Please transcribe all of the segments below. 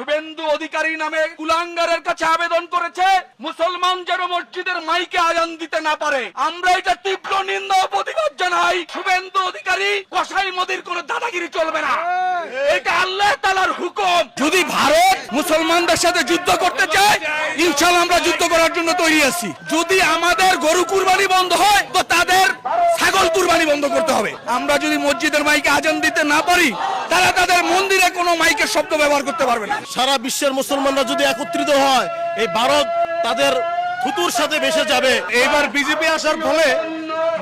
শুভেন্দু অধিকারী নামে কুলাঙ্গারের কাছে আবেদন করেছে মুসলমান যেন মসজিদের মাইকে আজান দিতে না পারে। আমরা এটা তীব্র নিন্দা ও প্রতিবাদ জানাই। শুভেন্দু অধিকারী কসাই মোদির কোনো দাদাগিরি চলবে না, এটা আল্লাহ তাআলার হুকুম। যদি ভারত মুসলমানদের সাথে যুদ্ধ করতে চায়, ইনশাআল্লাহ আমরা যুদ্ধ করার জন্য তৈরি আছি। যদি আমাদের গরু কুরবানি বন্ধ হয়, তো তাদের ছাগল কুরবানি বন্ধ করতে হবে। আমরা যদি মসজিদের মাইকে আজান দিতে না পারি, তারা তাদের মন্দিরে কোনো মাইকের শব্দ ব্যবহার করতে পারবে না। সারা বিশ্বের মুসলমানরা যদি একত্রিত হয়, এই ভারত তাদের থুতুর সাথে ভেসে যাবে। এইবার বিজেপি আসার ফলে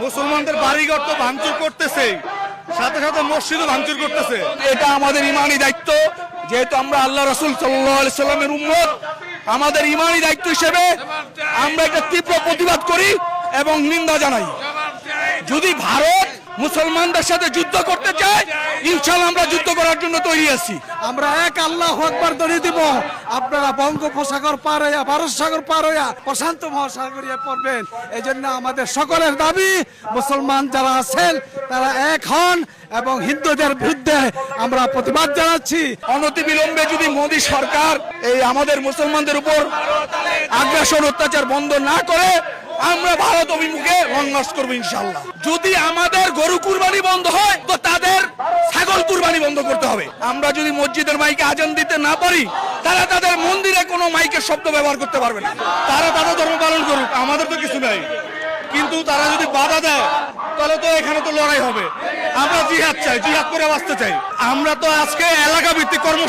মুসলমানদের বাড়িঘর তো ভাঙচুর করতেছে, সাথে সাথে মসজিদও ভাঙচুর করতেছে। এটা আমাদের ইমানি দায়িত্ব, যেহেতু আমরা আল্লাহ রাসূল সাল্লাল্লাহু আলাইহি সাল্লামের উম্মত। আমাদের ইমানি দায়িত্ব হিসেবে আমরা এটা তীব্র প্রতিবাদ করি এবং নিন্দা জানাই। যদি ভারত মুসলমানদের সাথে যুদ্ধ করতে চায়, ইনশাআল্লাহ আমরা যুদ্ধ করার জন্য তৈরি আছি। আমরা এক আল্লাহু আকবার ধ্বনি দিব। আপনারা বঙ্গোপসাগর পার হইয়া, ভারত সাগর পার হইয়া প্রশান্ত মহাসাগরে পড়বেন। এই জন্য আমাদের সকলের দাবি, মুসলমান যারা আছেন তারা এক হন এবং হিন্দুদের বিরুদ্ধে আমরা প্রতিবাদ জানাচ্ছি। অনতিবিলম্বে যদি মোদী সরকার এই আমাদের মুসলমানদের উপর আগ্রাসন অত্যাচার বন্ধ না করে, আমরা ভারত অভিমুখে লং মার্চ করবো ইনশাআল্লাহ। যদি আমাদের গরু কুরবানি বন্ধ হয়, তো তাদের ছাগল কুরবানি বন্ধ করতে হবে। আমরা যদি মসজিদের মাইকে আজান দিতে না পারি, তারা তাদের মন্দিরে কোনো মাইকের শব্দ ব্যবহার করতে পারবে না। তারা তাদের ধর্ম পালন করুক, আমাদের তো কিছু নাই। কিন্তু তারা যদি বাধা দেয়, তাহলে তো এখানে তো লড়াই হবে। আমরা জিহাদ চাই, জিহাদ করে বাঁচতে চাই। আমরা তো আজকে এলাকা ভিত্তিক কর্ম